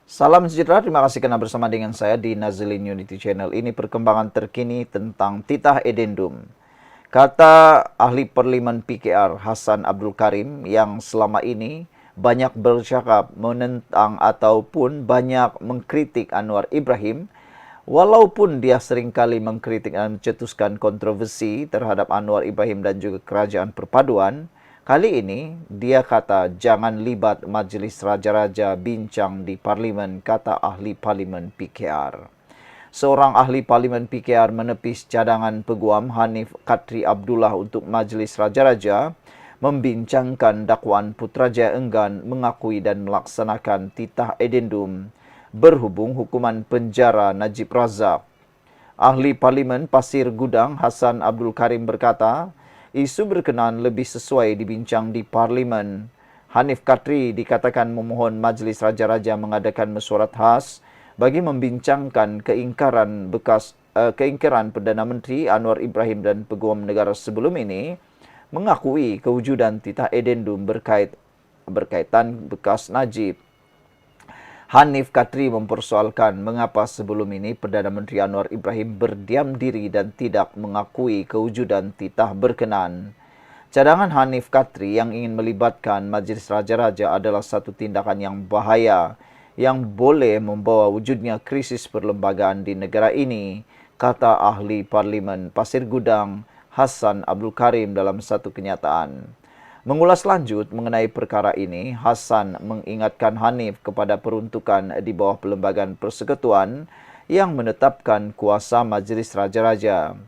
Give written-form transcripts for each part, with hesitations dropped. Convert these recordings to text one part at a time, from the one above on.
Salam sejahtera, terima kasih karena bersama dengan saya di Nazilin Unity Channel. Ini perkembangan terkini tentang titah edendum. Kata ahli parlimen PKR Hasan Abdul Karim yang selama ini banyak bercakap menentang ataupun banyak mengkritik Anwar Ibrahim, walaupun dia seringkali mengkritik dan mencetuskan kontroversi terhadap Anwar Ibrahim dan juga kerajaan perpaduan, kali ini dia kata jangan libat Majlis Raja-Raja bincang di parlimen, kata ahli parlimen PKR. Seorang ahli parlimen PKR menepis cadangan peguam Hanif Katri Abdullah untuk Majlis Raja-Raja membincangkan dakwaan Putrajaya enggan mengakui dan melaksanakan titah edendum berhubung hukuman penjara Najib Razak. Ahli Parlimen Pasir Gudang Hasan Abdul Karim berkata, isu berkenaan lebih sesuai dibincang di Parlimen. Hanif Katri dikatakan memohon Majlis Raja-Raja mengadakan mesyuarat khas bagi membincangkan keingkaran Perdana Menteri Anwar Ibrahim dan Peguam Negara sebelum ini mengakui kewujudan titah edendum berkaitan bekas Najib. Hanif Katri mempersoalkan mengapa sebelum ini Perdana Menteri Anwar Ibrahim berdiam diri dan tidak mengakui kewujudan titah berkenaan. Cadangan Hanif Katri yang ingin melibatkan Majlis Raja-Raja adalah satu tindakan yang bahaya yang boleh membawa wujudnya krisis perlembagaan di negara ini, kata ahli Parlimen Pasir Gudang Hasan Abdul Karim dalam satu kenyataan. Mengulas lanjut mengenai perkara ini, Hasan mengingatkan Hanif kepada peruntukan di bawah Perlembagaan Persekutuan yang menetapkan kuasa Majlis Raja-Raja.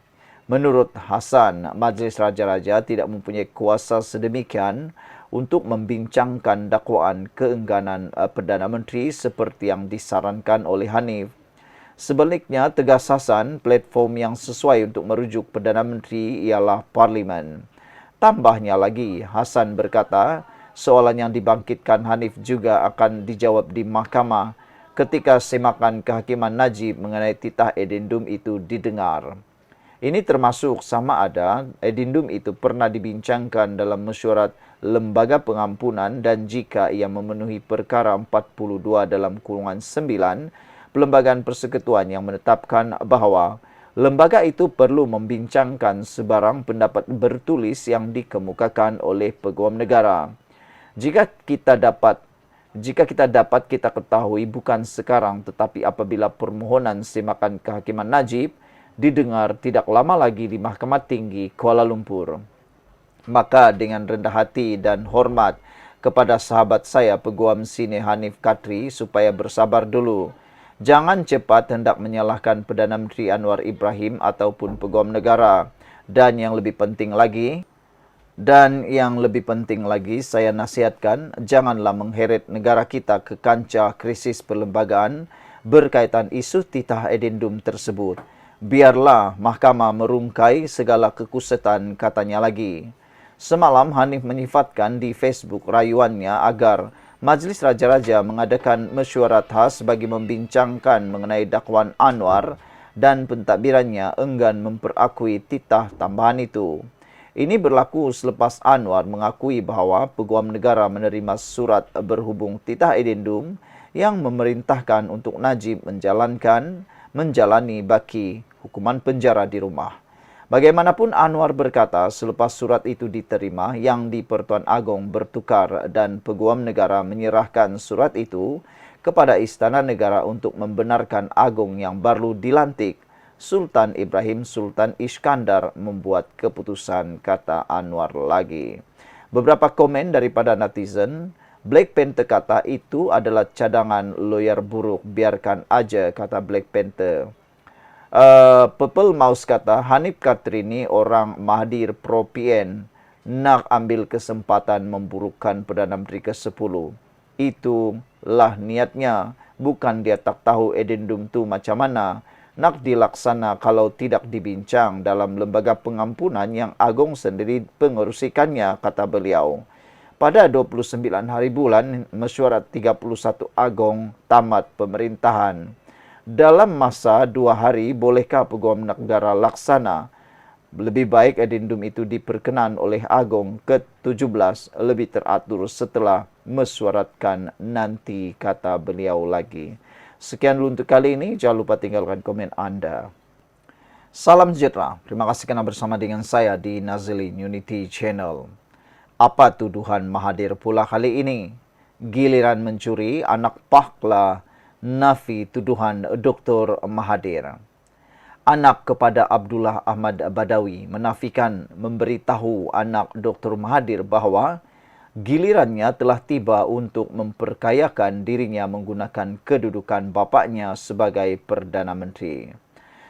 Menurut Hasan, Majlis Raja-Raja tidak mempunyai kuasa sedemikian untuk membincangkan dakwaan keengganan Perdana Menteri seperti yang disarankan oleh Hanif. Sebaliknya, tegas Hasan, platform yang sesuai untuk merujuk Perdana Menteri ialah Parlimen. Tambahnya lagi, Hasan berkata, soalan yang dibangkitkan Hanif juga akan dijawab di mahkamah ketika semakan kehakiman Najib mengenai titah edendum itu didengar. Ini termasuk sama ada edendum itu pernah dibincangkan dalam mesyuarat Lembaga Pengampunan dan jika ia memenuhi perkara 42 dalam kurungan 9 Perlembagaan Persekutuan yang menetapkan bahawa lembaga itu perlu membincangkan sebarang pendapat bertulis yang dikemukakan oleh peguam negara. Jika kita dapat kita ketahui bukan sekarang tetapi apabila permohonan semakan kehakiman Najib didengar tidak lama lagi di Mahkamah Tinggi Kuala Lumpur. Maka dengan rendah hati dan hormat kepada sahabat saya Peguam Sini Hanif Katri supaya bersabar dulu. Jangan cepat hendak menyalahkan Perdana Menteri Anwar Ibrahim ataupun Peguam Negara. Dan yang lebih penting lagi, saya nasihatkan, janganlah mengheret negara kita ke kancah krisis perlembagaan berkaitan isu titah edendum tersebut. Biarlah mahkamah merungkai segala kekusetan, katanya lagi. Semalam Hanif menyifatkan di Facebook rayuannya agar Majlis Raja-Raja mengadakan mesyuarat khas bagi membincangkan mengenai dakwaan Anwar dan pentadbirannya enggan memperakui titah tambahan itu. Ini berlaku selepas Anwar mengakui bahawa Peguam Negara menerima surat berhubung titah edendum yang memerintahkan untuk Najib menjalani baki hukuman penjara di rumah. Bagaimanapun Anwar berkata selepas surat itu diterima yang di Pertuan Agong bertukar dan Peguam Negara menyerahkan surat itu kepada Istana Negara untuk membenarkan Agong yang baru dilantik, Sultan Ibrahim Sultan Iskandar membuat keputusan, kata Anwar lagi. Beberapa komen daripada netizen, Black Panther kata itu adalah cadangan lawyer buruk, biarkan aja, kata Black Panther. Purple Mouse kata, Hanif Katri ni orang Mahathir pro PN nak ambil kesempatan memburukkan Perdana Menteri ke-10. Itulah niatnya, bukan dia tak tahu edendum tu macam mana nak dilaksana kalau tidak dibincang dalam lembaga pengampunan yang Agong sendiri pengerusikannya, kata beliau. Pada 29 hari bulan mesyuarat 31 Agong tamat pemerintahan. Dalam masa 2 hari, bolehkah Peguam Negara laksana Lebih baik adendum itu diperkenan oleh Agong ke-17 lebih teratur setelah mesyuaratkan nanti, kata beliau lagi. Sekian dulu untuk kali ini. Jangan lupa tinggalkan komen Anda. Salam sejahtera. Terima kasih kerana bersama dengan saya di Nazilin Unity Channel. Apa tuduhan Mahathir pula kali ini? Giliran mencuri, anak Pakla nafi tuduhan Dr. Mahathir. Anak kepada Abdullah Ahmad Badawi menafikan memberitahu anak Dr. Mahathir bahawa gilirannya telah tiba untuk memperkayakan dirinya menggunakan kedudukan bapaknya sebagai Perdana Menteri.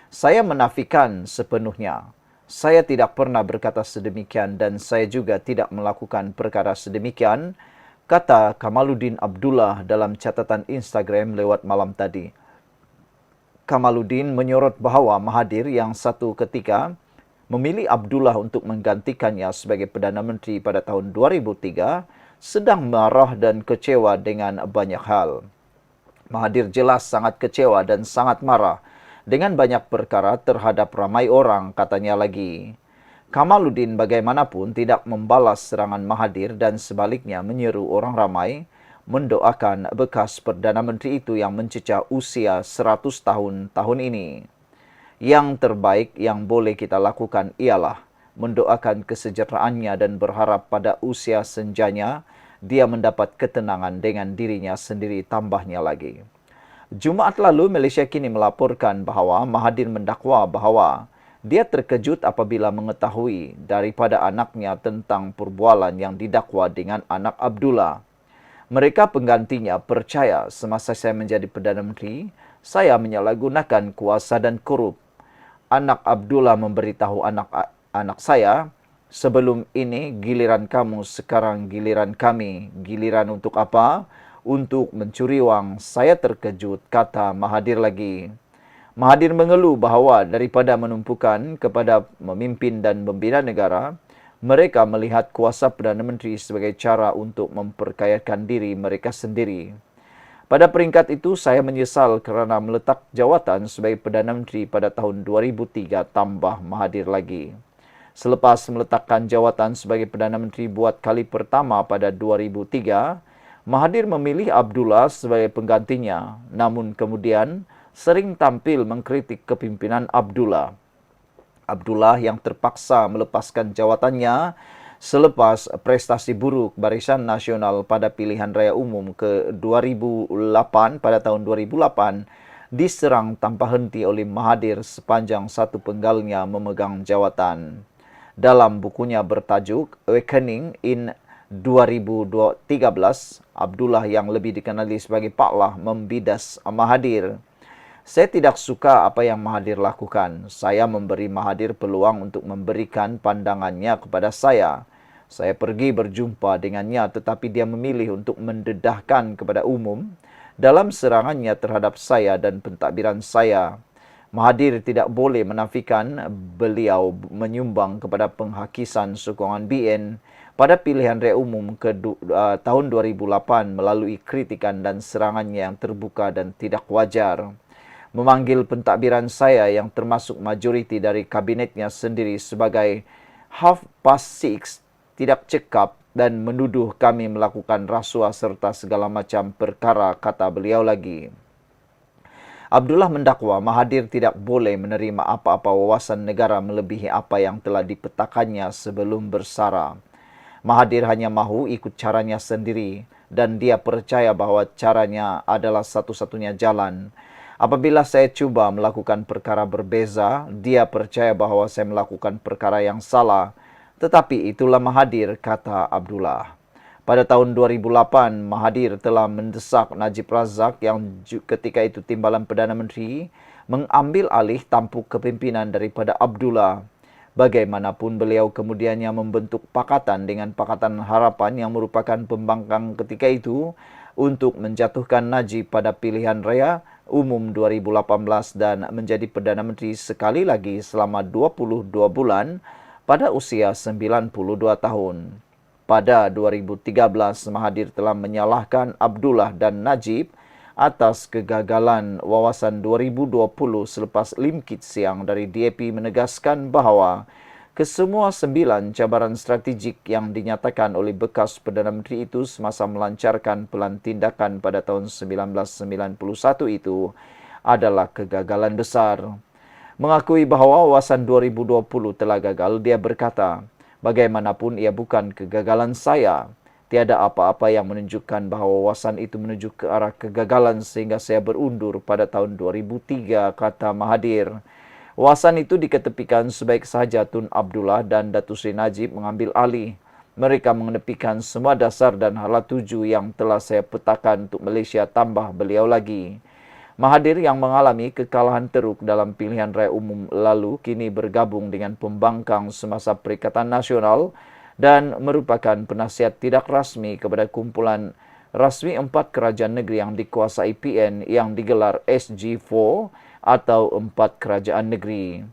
Saya menafikan sepenuhnya. Saya tidak pernah berkata sedemikian dan saya juga tidak melakukan perkara sedemikian, kata Kamaluddin Abdullah dalam catatan Instagram lewat malam tadi. Kamaluddin menyorot bahawa Mahathir yang satu ketika memilih Abdullah untuk menggantikannya sebagai Perdana Menteri pada tahun 2003 sedang marah dan kecewa dengan banyak hal. Mahathir jelas sangat kecewa dan sangat marah dengan banyak perkara terhadap ramai orang, katanya lagi. Kamaluddin bagaimanapun tidak membalas serangan Mahathir dan sebaliknya menyeru orang ramai mendoakan bekas Perdana Menteri itu yang mencecah usia 100 tahun ini. Yang terbaik yang boleh kita lakukan ialah mendoakan kesejahteraannya dan berharap pada usia senjanya dia mendapat ketenangan dengan dirinya sendiri, tambahnya lagi. Jumaat lalu, Malaysia kini melaporkan bahawa Mahathir mendakwa bahawa dia terkejut apabila mengetahui daripada anaknya tentang perbualan yang didakwa dengan anak Abdullah. Mereka penggantinya percaya semasa saya menjadi Perdana Menteri, saya menyalahgunakan kuasa dan korup. Anak Abdullah memberitahu anak saya, sebelum ini giliran kamu, sekarang giliran kami. Giliran untuk apa? Untuk mencuri wang. Saya terkejut, kata Mahathir lagi. Mahathir mengeluh bahawa daripada menumpukan kepada memimpin dan membina negara, mereka melihat kuasa Perdana Menteri sebagai cara untuk memperkayakan diri mereka sendiri. Pada peringkat itu, saya menyesal kerana meletak jawatan sebagai Perdana Menteri pada tahun 2003, tambah Mahathir lagi. Selepas meletakkan jawatan sebagai Perdana Menteri buat kali pertama pada 2003, Mahathir memilih Abdullah sebagai penggantinya, namun kemudian sering tampil mengkritik kepimpinan Abdullah. Abdullah yang terpaksa melepaskan jawatannya selepas prestasi buruk Barisan Nasional pada pilihan raya umum ke 2008 pada tahun 2008 diserang tanpa henti oleh Mahathir sepanjang satu penggalnya memegang jawatan. Dalam bukunya bertajuk Awakening in 2013, Abdullah yang lebih dikenali sebagai Paklah membidas Mahathir. Saya tidak suka apa yang Mahathir lakukan. Saya memberi Mahathir peluang untuk memberikan pandangannya kepada saya. Saya pergi berjumpa dengannya tetapi dia memilih untuk mendedahkan kepada umum dalam serangannya terhadap saya dan pentadbiran saya. Mahathir tidak boleh menafikan beliau menyumbang kepada penghakisan sokongan BN pada pilihan raya umum ke tahun 2008 melalui kritikan dan serangannya yang terbuka dan tidak wajar. Memanggil pentadbiran saya yang termasuk majoriti dari kabinetnya sendiri sebagai 6:30 tidak cekap dan menuduh kami melakukan rasuah serta segala macam perkara, kata beliau lagi. Abdullah mendakwa Mahathir tidak boleh menerima apa-apa wawasan negara melebihi apa yang telah dipetakannya sebelum bersara. Mahathir hanya mahu ikut caranya sendiri dan dia percaya bahawa caranya adalah satu-satunya jalan. Apabila saya cuba melakukan perkara berbeza, dia percaya bahawa saya melakukan perkara yang salah. Tetapi itulah Mahathir, kata Abdullah. Pada tahun 2008, Mahathir telah mendesak Najib Razak yang ketika itu timbalan Perdana Menteri mengambil alih tampuk kepimpinan daripada Abdullah. Bagaimanapun beliau kemudiannya membentuk pakatan dengan Pakatan Harapan yang merupakan pembangkang ketika itu untuk menjatuhkan Najib pada pilihan raya umum 2018 dan menjadi Perdana Menteri sekali lagi selama 22 bulan pada usia 92 tahun. Pada 2013, Mahathir telah menyalahkan Abdullah dan Najib atas kegagalan wawasan 2020 selepas Limkit Siang dari DAP menegaskan bahawa kesemua 9 cabaran strategik yang dinyatakan oleh bekas Perdana Menteri itu semasa melancarkan pelan tindakan pada tahun 1991 itu adalah kegagalan besar. Mengakui bahawa wawasan 2020 telah gagal, dia berkata, bagaimanapun ia bukan kegagalan saya. Tiada apa-apa yang menunjukkan bahawa wawasan itu menuju ke arah kegagalan sehingga saya berundur pada tahun 2003, kata Mahathir. Wawasan itu diketepikan sebaik sahaja Tun Abdullah dan Datuk Seri Najib mengambil alih. Mereka mengenepikan semua dasar dan hala tuju yang telah saya petakan untuk Malaysia, tambah beliau lagi. Mahathir yang mengalami kekalahan teruk dalam pilihan raya umum lalu kini bergabung dengan pembangkang semasa Perikatan Nasional dan merupakan penasihat tidak rasmi kepada kumpulan rasmi 4 kerajaan negeri yang dikuasai PN yang digelar SG4 atau 4 kerajaan negeri.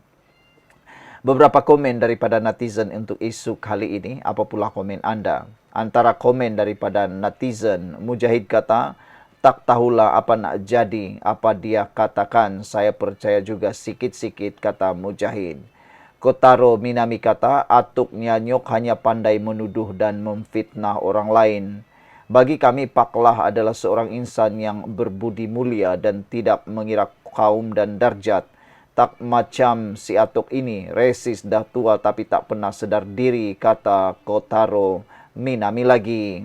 Beberapa komen daripada netizen untuk isu kali ini. Apa pula komen anda? Antara komen daripada netizen, Mujahid kata, tak tahulah apa nak jadi, apa dia katakan, saya percaya juga sikit-sikit, kata Mujahid. Kotaro Minami kata, Atuk Nyanyok hanya pandai menuduh dan memfitnah orang lain. Bagi kami, Pak Lah adalah seorang insan yang berbudi mulia dan tidak mengira kaum dan darjat. Tak macam si Atuk ini, resis dah tua tapi tak pernah sedar diri, kata Kotaro Minami lagi.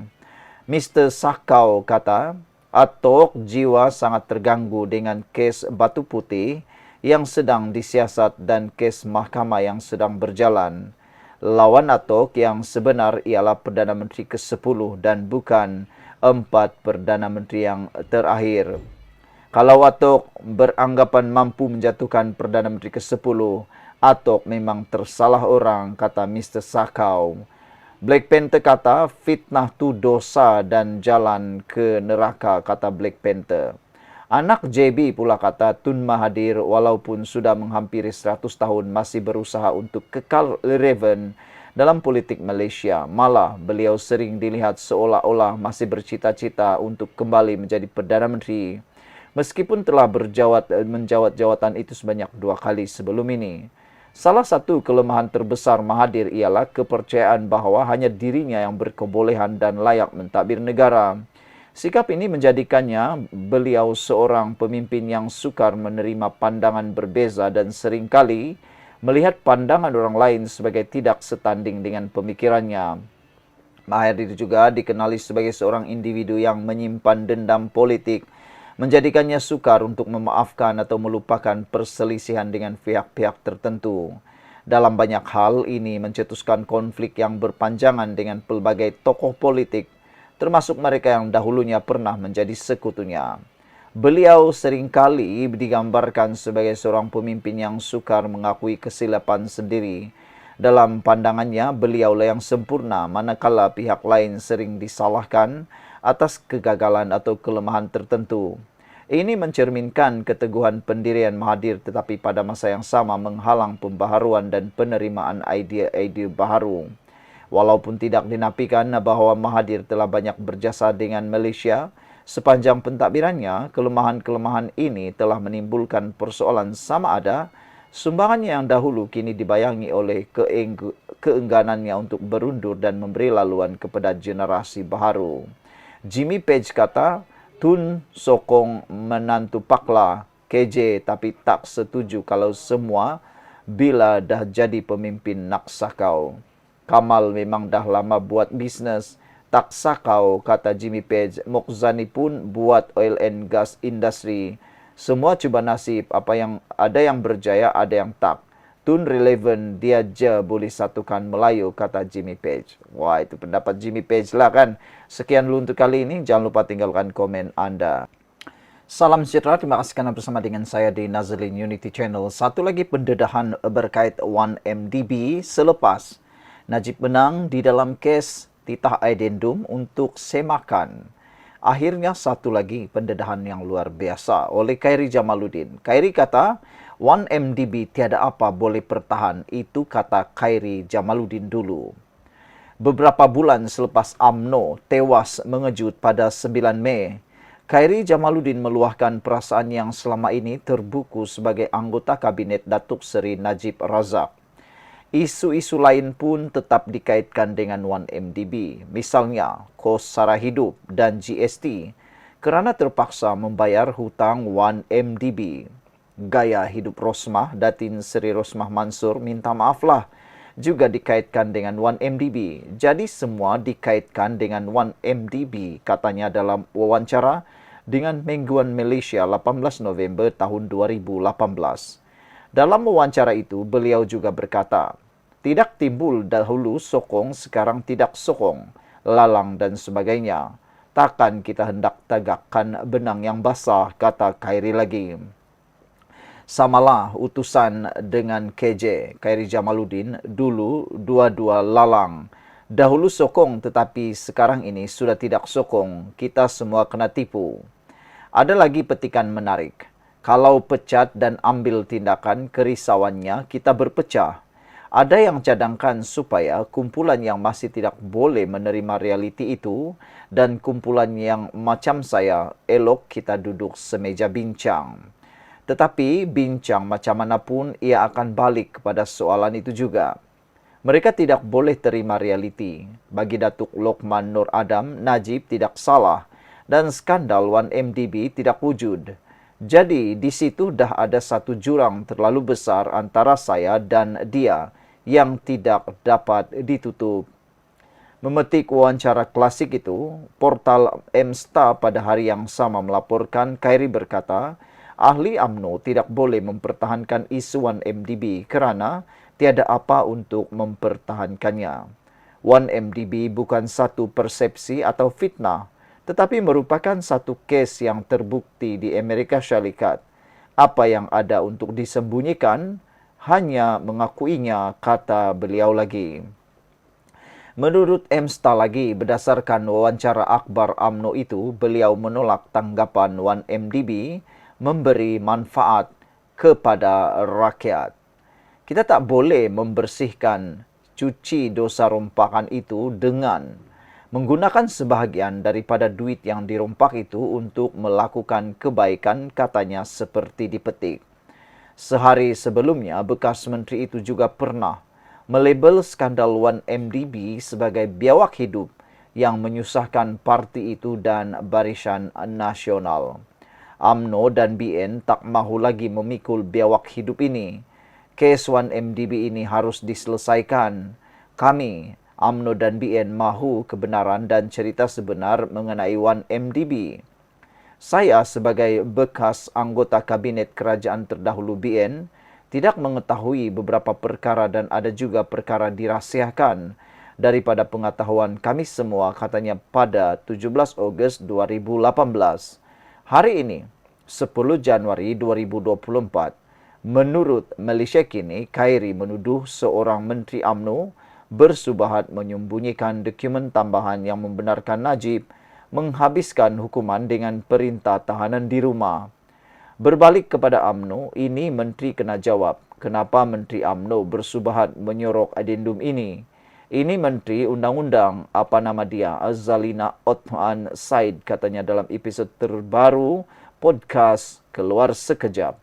Mr. Sakau kata, Atuk jiwa sangat terganggu dengan kes Batu Putih yang sedang disiasat dan kes mahkamah yang sedang berjalan. Lawan Atuk yang sebenar ialah Perdana Menteri ke-10 dan bukan 4 Perdana Menteri yang terakhir. Kalau Atuk beranggapan mampu menjatuhkan Perdana Menteri ke-10, Atuk memang tersalah orang, kata Mr. Sakau. Black Panther kata, fitnah tu dosa dan jalan ke neraka, kata Black Panther. Anak JB pula kata, Tun Mahathir walaupun sudah menghampiri 100 tahun masih berusaha untuk kekal relevan dalam politik Malaysia. Malah beliau sering dilihat seolah-olah masih bercita-cita untuk kembali menjadi Perdana Menteri. Meskipun telah menjawat jawatan itu sebanyak 2 kali sebelum ini. Salah satu kelemahan terbesar Mahathir ialah kepercayaan bahawa hanya dirinya yang berkebolehan dan layak mentadbir negara. Sikap ini menjadikannya beliau seorang pemimpin yang sukar menerima pandangan berbeza dan seringkali melihat pandangan orang lain sebagai tidak setanding dengan pemikirannya. Mahathir juga dikenali sebagai seorang individu yang menyimpan dendam politik, menjadikannya sukar untuk memaafkan atau melupakan perselisihan dengan pihak-pihak tertentu. Dalam banyak hal, ini mencetuskan konflik yang berpanjangan dengan pelbagai tokoh politik, termasuk mereka yang dahulunya pernah menjadi sekutunya. Beliau seringkali digambarkan sebagai seorang pemimpin yang sukar mengakui kesilapan sendiri. Dalam pandangannya, beliaulah yang sempurna, manakala pihak lain sering disalahkan atas kegagalan atau kelemahan tertentu. Ini mencerminkan keteguhan pendirian Mahathir tetapi pada masa yang sama menghalang pembaharuan dan penerimaan idea-idea baharu. Walaupun tidak dinafikan bahawa Mahathir telah banyak berjasa dengan Malaysia, sepanjang pentadbirannya, kelemahan-kelemahan ini telah menimbulkan persoalan sama ada sumbangannya yang dahulu kini dibayangi oleh keengganannya untuk berundur dan memberi laluan kepada generasi baharu. Jimmy Page kata, Tun sokong menantu Pak Lah, KJ tapi tak setuju kalau semua bila dah jadi pemimpin nak sakau. Kamal memang dah lama buat bisnes, tak sakau, kata Jimmy Page. Mokzani pun buat oil and gas industry. Semua cuba nasib, ada yang berjaya, ada yang tak. Tun relevan, dia je boleh satukan Melayu, kata Jimmy Page. Wah, itu pendapat Jimmy Page lah kan. Sekian dulu untuk kali ini. Jangan lupa tinggalkan komen anda. Salam sejahtera, terima kasih kerana bersama dengan saya di Nazlin Unity Channel. Satu lagi pendedahan berkait 1MDB selepas Najib menang di dalam kes titah addendum untuk semakan. Akhirnya satu lagi pendedahan yang luar biasa oleh Khairi Jamaluddin. Khairi kata, 1MDB tiada apa boleh pertahan. Itu kata Khairi Jamaluddin dulu. Beberapa bulan selepas UMNO tewas mengejut pada 9 Mei, Khairi Jamaluddin meluahkan perasaan yang selama ini terbuku sebagai anggota Kabinet Datuk Seri Najib Razak. Isu-isu lain pun tetap dikaitkan dengan 1MDB, misalnya kos sara hidup dan GST, kerana terpaksa membayar hutang 1MDB. Gaya hidup Rosmah, Datin Seri Rosmah Mansur minta maaflah, juga dikaitkan dengan 1MDB. Jadi semua dikaitkan dengan 1MDB, katanya dalam wawancara dengan Mingguan Malaysia 18 November tahun 2018. Dalam wawancara itu, beliau juga berkata, tidak timbul dahulu sokong, sekarang tidak sokong, lalang dan sebagainya. Takkan kita hendak tegakkan benang yang basah, kata Khairi lagi. Samalah utusan dengan KJ, Khairi Jamaluddin, dulu dua-dua lalang. Dahulu sokong tetapi sekarang ini sudah tidak sokong, kita semua kena tipu. Ada lagi petikan menarik. Kalau pecat dan ambil tindakan, kerisauannya kita berpecah. Ada yang cadangkan supaya kumpulan yang masih tidak boleh menerima realiti itu dan kumpulan yang macam saya, elok kita duduk semeja bincang. Tetapi bincang macam mana pun ia akan balik kepada soalan itu juga. Mereka tidak boleh terima realiti. Bagi Datuk Lokman Nur Adam, Najib tidak salah dan skandal 1MDB tidak wujud. Jadi di situ dah ada satu jurang terlalu besar antara saya dan dia yang tidak dapat ditutup. Memetik wawancara klasik itu, portal Msta pada hari yang sama melaporkan Khairi berkata, ahli UMNO tidak boleh mempertahankan isu 1MDB kerana tiada apa untuk mempertahankannya. 1MDB bukan satu persepsi atau fitnah, tetapi merupakan satu kes yang terbukti di Amerika Syarikat. Apa yang ada untuk disembunyikan, hanya mengakuinya, kata beliau lagi. Menurut Msta lagi, berdasarkan wawancara akhbar UMNO itu, beliau menolak tanggapan 1MDB memberi manfaat kepada rakyat. Kita tak boleh membersihkan cuci dosa rompakan itu dengan menggunakan sebahagian daripada duit yang dirompak itu untuk melakukan kebaikan, katanya seperti dipetik. Sehari sebelumnya, bekas menteri itu juga pernah melabel skandal 1MDB sebagai biawak hidup yang menyusahkan parti itu dan Barisan Nasional. UMNO dan BN tak mahu lagi memikul biawak hidup ini. Kes 1MDB ini harus diselesaikan. Kami, UMNO dan BN mahu kebenaran dan cerita sebenar mengenai 1MDB. Saya sebagai bekas anggota Kabinet Kerajaan terdahulu BN tidak mengetahui beberapa perkara dan ada juga perkara dirahsiakan daripada pengetahuan kami semua, katanya pada 17 Ogos 2018. Hari ini, 10 Januari 2024, menurut Malaysia Kini, Khairi menuduh seorang menteri UMNO bersubahat menyembunyikan dokumen tambahan yang membenarkan Najib menghabiskan hukuman dengan perintah tahanan di rumah. Berbalik kepada UMNO, ini menteri kena jawab. Kenapa menteri UMNO bersubahat menyorok adendum ini? Ini menteri undang-undang, apa nama dia? Azalina Othman Said, katanya dalam episod terbaru podcast Keluar Sekejap.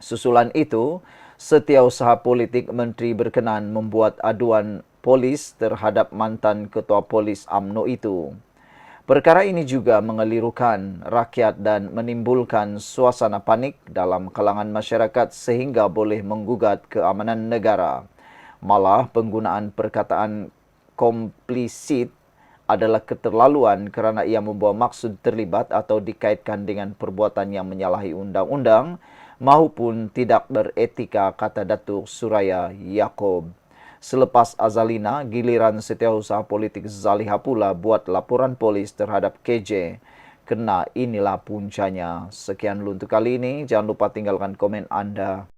Susulan itu, Setiausaha Politik Menteri berkenan membuat aduan polis terhadap mantan Ketua Polis UMNO itu. Perkara ini juga mengelirukan rakyat dan menimbulkan suasana panik dalam kalangan masyarakat sehingga boleh menggugat keamanan negara. Malah penggunaan perkataan komplisit adalah keterlaluan kerana ia membawa maksud terlibat atau dikaitkan dengan perbuatan yang menyalahi undang-undang maupun tidak beretika, kata Datuk Suraya Yaakob. Selepas Azalina, giliran Setiausaha Politik Zaliha pula buat laporan polis terhadap KJ. Kena inilah puncanya. Sekian dulu untuk kali ini. Jangan lupa tinggalkan komen anda.